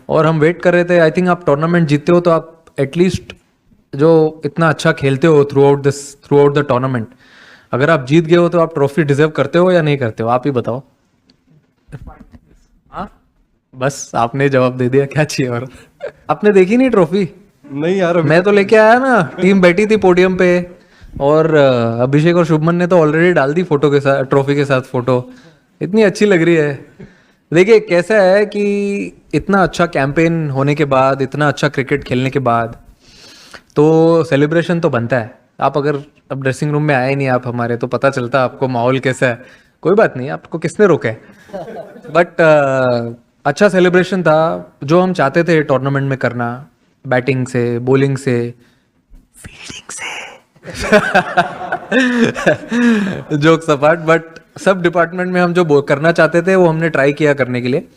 और हम वेट कर रहे थे। आई थिंक आप टूर्नामेंट जीतते हो तो आप एटलीस्ट जो इतना अच्छा खेलते हो थ्रू आउट द टूर्नामेंट, अगर आप जीत गए हो तो आप ट्रॉफी डिजर्व करते हो या नहीं करते हो, आप ही बताओ। हाँ, बस आपने जवाब दे दिया, क्या चाहिए और। आपने देखी नहीं ट्रॉफी? नहीं यार, अभी मैं तो लेके आया ना, टीम बैठी थी पोडियम पे, और अभिषेक और शुभमन ने तो ऑलरेडी डाल दी फोटो के साथ, ट्रॉफी के साथ फोटो। इतनी अच्छी लग रही है। देखिए कैसा है कि इतना अच्छा कैंपेन होने के बाद, इतना अच्छा क्रिकेट खेलने के बाद तो सेलिब्रेशन तो बनता है। आप अगर अब ड्रेसिंग रूम में आए नहीं आप हमारे, तो पता चलता आपको माहौल कैसा है। कोई बात नहीं, आपको किसने रोका है। बट अच्छा सेलिब्रेशन था जो हम चाहते थे टूर्नामेंट में करना, बैटिंग से, बॉलिंग से, फील्डिंग से। जोक्स अपार्ट, बट सब डिपार्टमेंट में हम जो करना चाहते थे वो हमने ट्राई किया करने के लिए।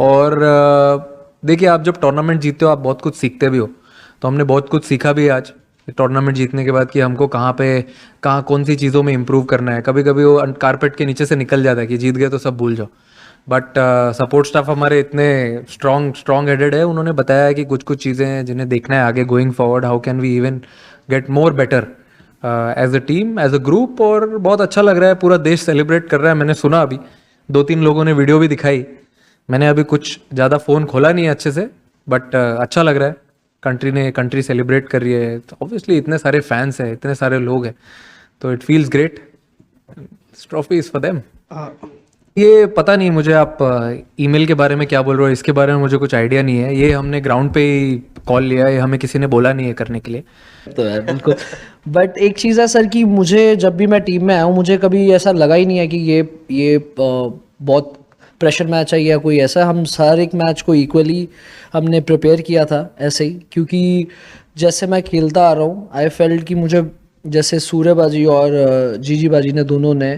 और देखिए आप जब टूर्नामेंट जीतते हो आप बहुत कुछ सीखते भी हो, तो हमने बहुत कुछ सीखा भी आज टूर्नामेंट जीतने के बाद कि हमको कहाँ कौन सी चीज़ों में इम्प्रूव करना है। कभी कभी वो कारपेट के नीचे से निकल जाता है कि जीत गए तो सब भूल जाओ, बट सपोर्ट स्टाफ हमारे इतने स्ट्रॉन्ग हेडेड है, उन्होंने बताया है कि कुछ कुछ चीज़ें हैं जिन्हें देखना है आगे going forward, how can we even get more better as a team, as a group. और बहुत अच्छा लग रहा है, पूरा देश सेलिब्रेट कर रहा है। मैंने सुना अभी 2-3 लोगों ने वीडियो भी दिखाई, मैंने अभी कुछ ज़्यादा फ़ोन खोला नहीं है अच्छे से, बट अच्छा लग रहा है। कंट्री सेलिब्रेट कर रही है, तो ऑब्वियसली इतने सारे फैंस हैं, इतने सारे लोग हैं, तो it feels great. Trophy is for them. ये पता नहीं मुझे, आप ईमेल के बारे में क्या बोल रहे हो, इसके बारे में मुझे कुछ आइडिया नहीं है। ये हमने ग्राउंड पे ही कॉल लिया है, हमें किसी ने बोला नहीं है करने के लिए। तो है बिल्कुल। बट एक चीज़ है सर कि मुझे जब भी मैं टीम में आया हूँ, मुझे कभी ऐसा लगा ही नहीं है कि ये बहुत प्रेशर मैच है या कोई ऐसा। हम हर एक मैच को इक्वली हमने प्रिपेयर किया था ऐसे ही, क्योंकि जैसे मैं खेलता आ रहा हूँ आई फेल्ट कि मुझे, जैसे सूर्यबाजी और जीजी बाजी ने दोनों ने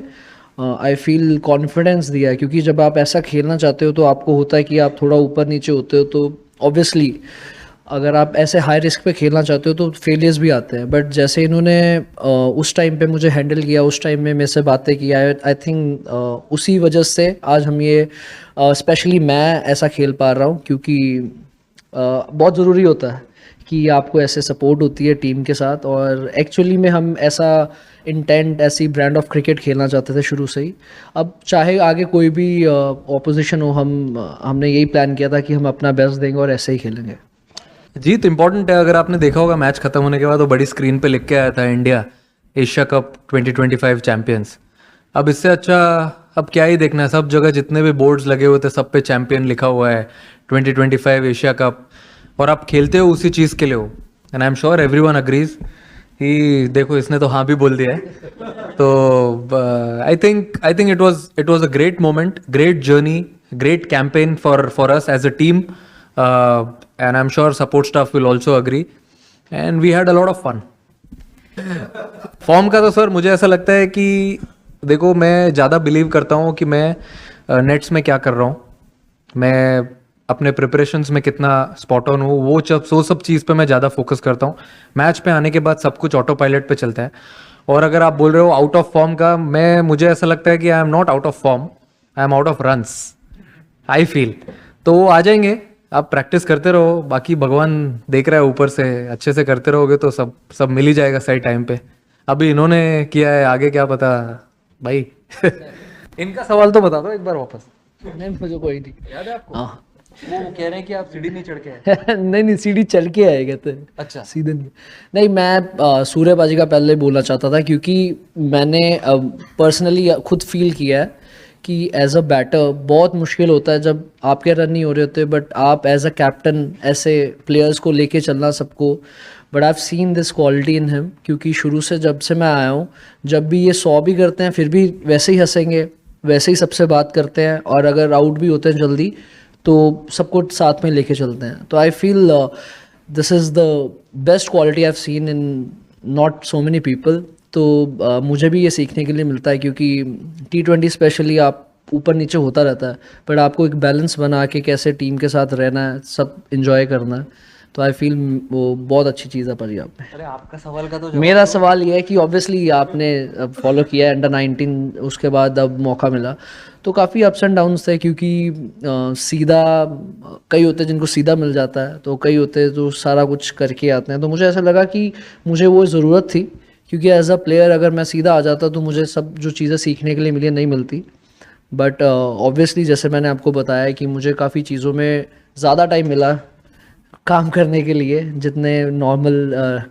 आई फील कॉन्फिडेंस दिया है। क्योंकि जब आप ऐसा खेलना चाहते हो तो आपको होता है कि आप थोड़ा ऊपर नीचे होते हो, तो ऑब्वियसली अगर आप ऐसे हाई रिस्क पे खेलना चाहते हो तो फेलियर्स भी आते हैं। बट जैसे इन्होंने उस टाइम पे मुझे हैंडल किया, उस टाइम में मेरे से बातें की, आई थिंक उसी वजह से आज हम ये स्पेशली मैं ऐसा खेल पा रहा हूँ। क्योंकि बहुत ज़रूरी होता है कि आपको ऐसे सपोर्ट होती है टीम के साथ। और एक्चुअली में हम ऐसा इंटेंट, ऐसी ब्रांड ऑफ क्रिकेट खेलना चाहते थे शुरू से ही। अब चाहे आगे कोई भी ऑपोजिशन हो, हमने यही प्लान किया था कि हम अपना बेस्ट देंगे और ऐसे ही खेलेंगे। जीत इंपॉर्टेंट है। अगर आपने देखा होगा मैच खत्म होने के बाद वो बड़ी स्क्रीन पे लिख के आया था, इंडिया एशिया कप 2025 चैंपियंस। अब इससे अच्छा अब क्या ही देखना है, सब जगह जितने भी बोर्ड्स लगे हुए थे सब पे चैंपियन लिखा हुआ है, 2025 एशिया कप। और आप खेलते हो उसी चीज़ के लिए हो, and I am sure everyone agrees कि देखो इसने तो हाँ भी बोल दिया है। तो I think it was a great moment, great journey, great campaign for us as a team, and I'm sure support staff will also agree, and we had a lot of fun. Form का तो sir मुझे ऐसा लगता है कि देखो मैं ज़्यादा बिलीव करता हूँ कि मैं नेट्स में क्या कर रहा हूँ, मैं अपने प्रिपरेशंस में कितना स्पॉट ऑन हूँ, वो सब चीज़ पे मैं ज़्यादा फोकस करता हूँ। मैच पे आने के बाद सब कुछ ऑटो पायलट पे चलता है। और अगर आप बोल रहे हो आउट ऑफ फॉर्म का, मुझे ऐसा लगता है कि I am not out of form, I am out of runs, I feel. तो वो आ जाएंगे, आप प्रैक्टिस करते रहो, बाकी भगवान देख रहा है ऊपर से, अच्छे से करते रहोगे तो सब मिल ही जाएगा सही टाइम पे। अभी इन्होंने किया है, आगे क्या पता भाई। इनका सवाल तो बता दो एक बार वापस। नहीं, मुझे कोई नहीं याद है आपको? हाँ। वो कह रहे हैं कि आप सीढ़ी नहीं चढ़ के आए। नहीं, सीढ़ी चल के आए कहते हैं। अच्छा। सीधे नहीं। नहीं, मैं सूर्यबाजी का पहले बोलना चाहता था, क्योंकि मैंने पर्सनली खुद फील किया है कि एज अ बैटर बहुत मुश्किल होता है जब आपके रन नहीं हो रहे होते, बट आप एज अ कैप्टन ऐसे प्लेयर्स को लेके चलना सबको। But I have seen this quality in him, क्योंकि शुरू से जब से मैं आया हूँ, जब भी ये 100 भी करते हैं फिर भी वैसे ही हंसेंगे, वैसे ही सबसे बात करते हैं, और अगर आउट भी होते हैं जल्दी तो सबको साथ में लेके चलते हैं। तो I feel this is the best quality I have seen in not so many people. तो मुझे भी ये सीखने के लिए मिलता है, क्योंकि T20 स्पेशली आप ऊपर नीचे होता रहता है, बट आपको एक बैलेंस बना के कैसे टीम के साथ रहना है, सब इंजॉय करना है। तो आई फील वो बहुत अच्छी चीज़ है परी आप में। अरे आपका सवाल का तो मेरा सवाल ये है कि ऑब्वियसली आपने फॉलो किया अंडर 19, उसके बाद अब मौका मिला तो काफ़ी अप्स एंड डाउन्स थे, क्योंकि सीधा कई होते हैं जिनको सीधा मिल जाता है, तो कई होते हैं जो सारा कुछ करके आते हैं। तो मुझे ऐसा लगा कि मुझे वो ज़रूरत थी, क्योंकि एज अ प्लेयर अगर मैं सीधा आ जाता तो मुझे सब जो चीज़ें सीखने के लिए मिली नहीं मिलती। बट ऑब्वियसली जैसे मैंने आपको बताया कि मुझे काफ़ी चीज़ों में ज़्यादा टाइम मिला काम करने के लिए, जितने नॉर्मल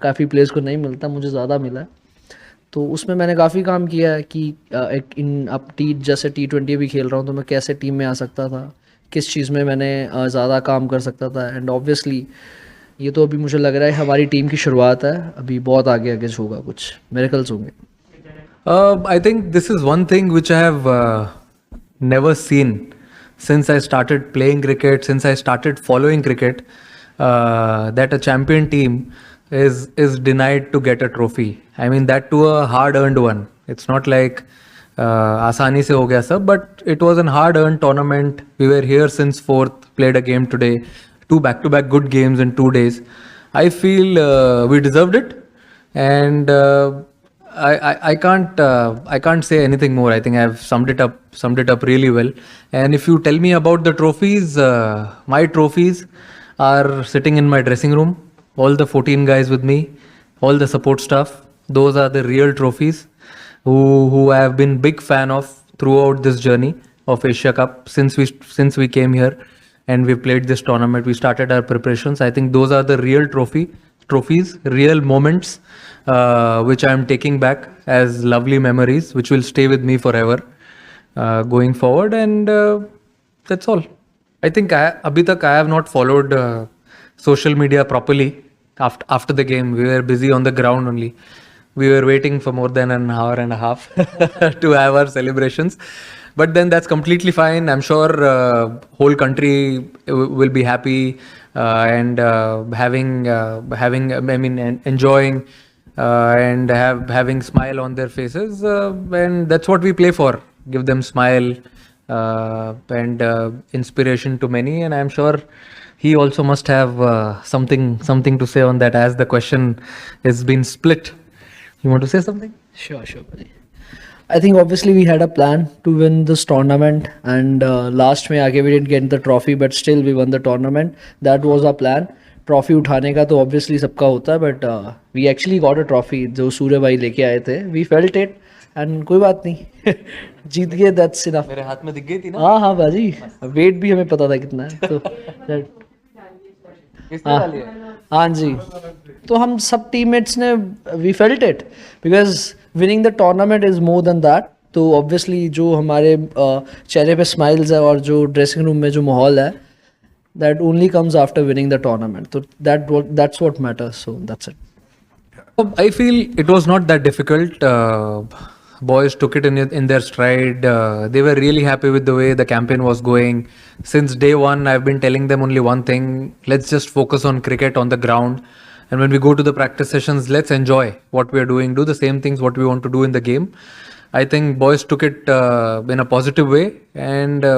काफ़ी प्लेयर्स को नहीं मिलता, मुझे ज़्यादा मिला। तो उसमें मैंने काफ़ी काम किया है कि एक इन अब जैसे T20 भी खेल रहा हूँ तो मैं कैसे टीम में आ सकता था, किस चीज़ में मैंने ज़्यादा काम कर सकता था। एंड ऑब्वियसली ये तो अभी मुझे लग रहा है हमारी टीम की शुरुआत है, अभी बहुत आगे आगे होगा, कुछ मिरेकल्स होंगे। I think this is one thing which I have never seen since I started playing cricket, since I started following cricket, that a champion team is denied to get a trophy. I mean that to a hard-earned one. It's not like आसानी से हो गया सब, but it was an hard-earned tournament. We were here since fourth, played a game today, two back-to-back good games in 2 days. I feel we deserved it, and I can't say anything more. I think I've summed it up really well. And if you tell me about the trophies, my trophies are sitting in my dressing room. All the 14 guys with me, all the support staff. Those are the real trophies who I have been big fan of throughout this journey of Asia Cup since we came here and we played this tournament. We started our preparations. I think those are the real trophies, real moments, which I am taking back as lovely memories, which will stay with me forever going forward. And that's all. I think abhi tak I have not followed social media properly. After the game, we were busy on the ground only. We were waiting for more than an hour and a half to have our celebrations. But then that's completely fine. I'm sure whole country will be happy and enjoying and having smile on their faces. And that's what we play for. Give them smile and inspiration to many. And I'm sure he also must have something to say on that, as the question has been split. You want to say something? Sure, buddy. I think obviously we had a plan to win this tournament, and last में आके we didn't get the trophy, but still we won the tournament. That was our plan. Trophy उठाने का तो obviously सबका होता है, but we actually got a trophy जो सूर्य भाई लेके आए थे. वी फेल्ट इट एंड कोई बात नहीं जीत गए, दैट्स इनफ. मेरे हाथ में दिख गई थी ना. हाँ बाजी, वेट भी हमें पता था कितना है. तो हाँ जी, तो हम सब टीममेट्स ने we felt it because winning the tournament is more than that. तो ऑब्वियसली जो हमारे चेहरे पे स्माइल्स है और जो ड्रेसिंग रूम में जो माहौल है, that only comes after winning the tournament. So that's what matters. So that's it. I feel it was not that difficult. Boys took it in their stride. They were really happy with the way the campaign was going. Since day one, I've been telling them only one thing: let's just focus on cricket on the ground. And when we go to the practice sessions, let's enjoy what we are doing. Do the same things what we want to do in the game. I think boys took it in a positive way. And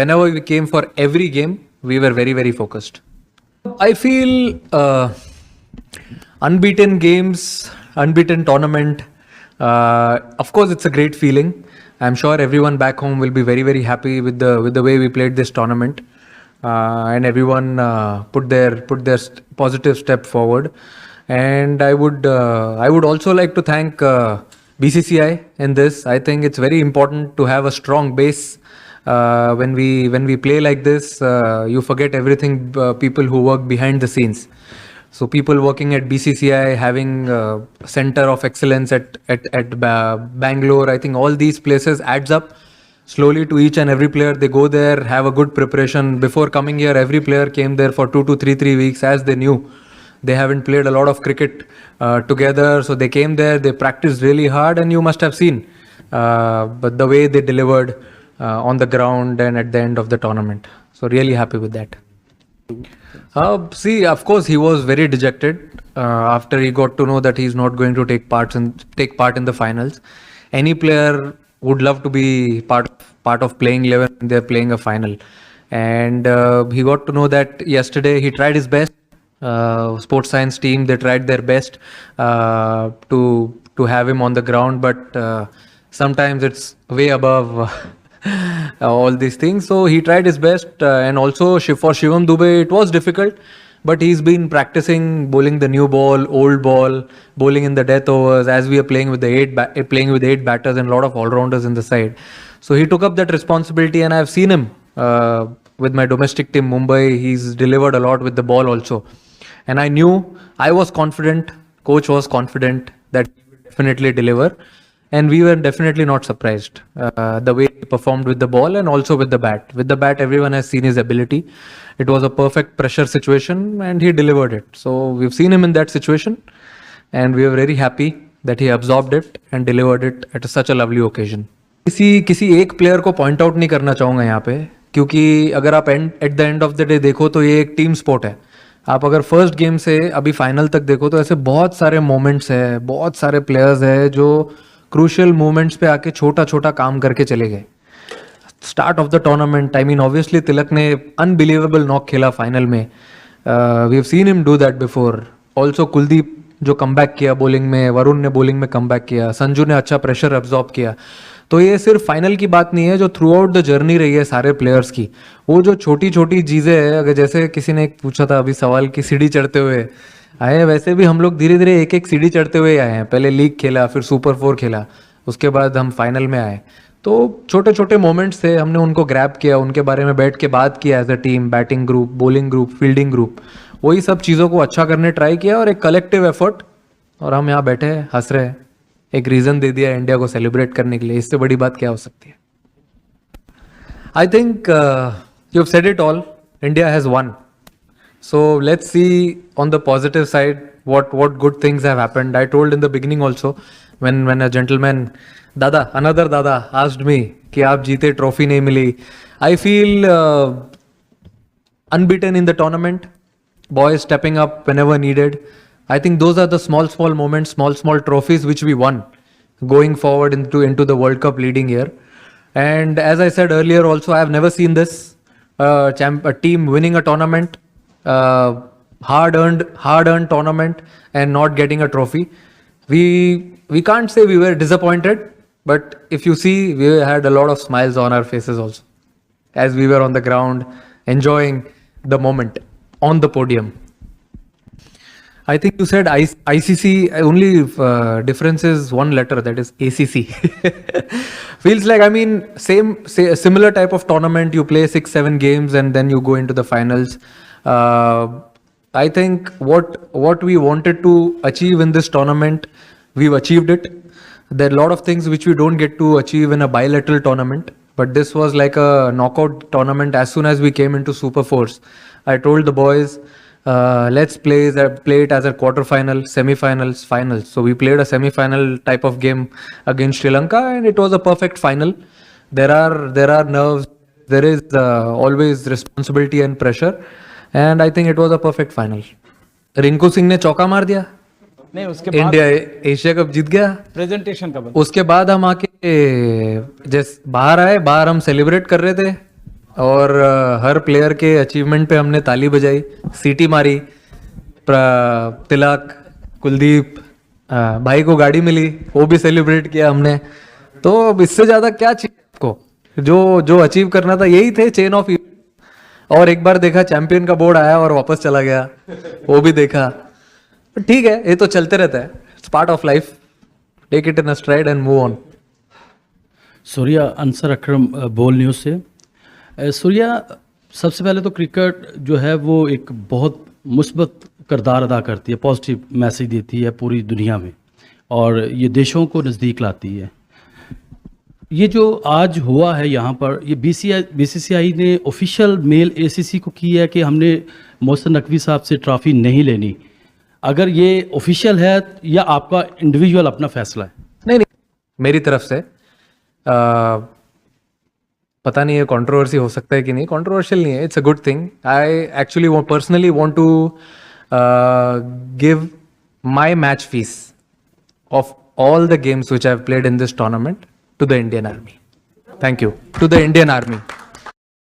whenever we came for every game, we were very, very focused. I feel unbeaten games, unbeaten tournament. Of course, it's a great feeling. I'm sure everyone back home will be very, very happy with the way we played this tournament, and everyone put their positive step forward. And I would also like to thank BCCI in this. I think it's very important to have a strong base. When we play like this, you forget everything. People who work behind the scenes. So people working at BCCI, having center of excellence at Bangalore. I think all these places adds up slowly to each and every player. They go there, have a good preparation before coming here. Every player came there for 2 to 3 weeks, as they knew they haven't played a lot of cricket together. So they came there, they practiced really hard, and you must have seen but the way they delivered on the ground and at the end of the tournament. So really happy with that. See, of course, he was very dejected after he got to know that he's not going to take part in the finals. Any player would love to be part of playing 11 when they're playing a final. And he got to know that yesterday. He tried his best. sports science team, they tried their best to have him on the ground, but sometimes it's way above all these things. So he tried his best, and also for Shivam Dubey, it was difficult. But he's been practicing bowling the new ball, old ball, bowling in the death overs as we are playing with playing with 8 batters and a lot of all-rounders in the side. So he took up that responsibility, and I've seen him with my domestic team Mumbai. He's delivered a lot with the ball also, and I was confident, coach was confident that he would definitely deliver, and we were definitely not surprised the way he performed with the ball and also with the bat. With the bat, everyone has seen his ability. It was a perfect pressure situation and he delivered it. So we've seen him in that situation, and we are very happy that he absorbed it and delivered it at such a lovely occasion. किसी एक player को point out नहीं करना चाहूँगा यहाँ पे, क्योंकि अगर आप at the end of the day देखो तो ये एक टीम स्पोर्ट है. आप अगर फर्स्ट गेम से अभी फाइनल तक देखो तो ऐसे बहुत सारे मोमेंट्स है, बहुत सारे प्लेयर्स है जो क्रूशियल मोमेंट्स पे आके छोटा छोटा काम करके चले गए. Start of the tournament, I mean obviously Tilak ने अनबिलीवेबल नॉक खेला फाइनल में. We have seen him do that before. Also Kuldeep जो कमबैक किया बॉलिंग में, वरुण ने बॉलिंग में कमबैक किया, संजू ने अच्छा प्रेशर एब्जॉर्ब किया. तो ये सिर्फ फाइनल की बात नहीं है, जो थ्रू आउट द जर्नी रही है सारे प्लेयर्स की, वो जो छोटी छोटी चीज़ें हैं. अगर जैसे किसी ने पूछा था अभी सवाल की सीढ़ी चढ़ते हुए आए हैं, वैसे भी हम लोग धीरे धीरे एक एक सीढ़ी चढ़ते हुए आए हैं. पहले लीग खेला, फिर सुपर 4 खेला, उसके बाद हम फाइनल में आए. तो छोटे छोटे मोमेंट्स थे, हमने उनको ग्रैब किया, उनके बारे में बैठ के बात किया as a team, batting group, bowling group, fielding group. वही सब चीज़ों को अच्छा करने ट्राई किया और एक कलेक्टिव एफर्ट, और हम यहाँ बैठे हैं हंस रहे हैं. एक रीज़न दे दिया इंडिया को सेलिब्रेट करने के लिए. इससे बड़ी बात क्या हो सकती है? I think you have said it all. India has one. So let's see on the positive side what good things have happened. I told in the beginning also when a gentleman, another dada asked me कि आप जीते, trophy नहीं मिली. I feel unbeaten in the tournament. Boys stepping up whenever needed. I think those are the small moments, small trophies which we won going forward into the World Cup leading year. And as I said earlier also, I have never seen this a team winning a tournament, hard earned tournament, and not getting a trophy. We can't say we were disappointed, but if you see, we had a lot of smiles on our faces also as we were on the ground enjoying the moment on the podium. I think you said ICC, only difference is one letter, that is ACC. Feels like, I mean, similar type of tournament. You play 6-7 games and then you go into the finals. I think what we wanted to achieve in this tournament, we've achieved it. There are a lot of things which we don't get to achieve in a bilateral tournament, but this was like a knockout tournament. As soon as we came into Super Fours, I told the boys, let's play it as a quarter-final, semi-finals, finals. So we played a semi-final type of game against Sri Lanka, and it was a perfect final. There are nerves, there is always responsibility and pressure, and I think it was a perfect final. Rinku Singh ने चौका मार दिया, नहीं उसके India Asia cup जीत गया. Presentation का उसके बाद हम आके जैसे बाहर हम सेलिब्रेट कर रहे थे, और हर प्लेयर के अचीवमेंट पे हमने ताली बजाई, सीटी मारी. तिलक, कुलदीप, भाई को गाड़ी मिली, वो भी सेलिब्रेट किया हमने. तो इससे ज्यादा क्या चाहिए आपको? जो अचीव करना था यही थे, चेन ऑफ इवेंट. और एक बार देखा चैंपियन का बोर्ड आया और वापस चला गया, वो भी देखा. ठीक है, ये तो चलते रहता है, it's part of life. Take it in a stride and move on. Surya, Ansar Akram, Bol News से. सूर्या, सबसे पहले तो क्रिकेट जो है वो एक बहुत मुस्बत किरदार अदा करती है, पॉजिटिव मैसेज देती है पूरी दुनिया में, और ये देशों को नज़दीक लाती है. ये जो आज हुआ है यहाँ पर, ये बीसीसीआई ने ऑफिशियल मेल एसीसी को की है कि हमने मोहसिन नकवी साहब से ट्रॉफी नहीं लेनी. अगर ये ऑफिशियल है या आपका इंडिविजुअल अपना फैसला है? नहीं, मेरी तरफ से पता नहीं है कंट्रोवर्सी हो सकता है कि नहीं. कंट्रोवर्शियल नहीं है, it's a good thing. I actually personally want to give my match fees of all the games which I've played in this tournament to the Indian Army. Thank you. To the Indian Army.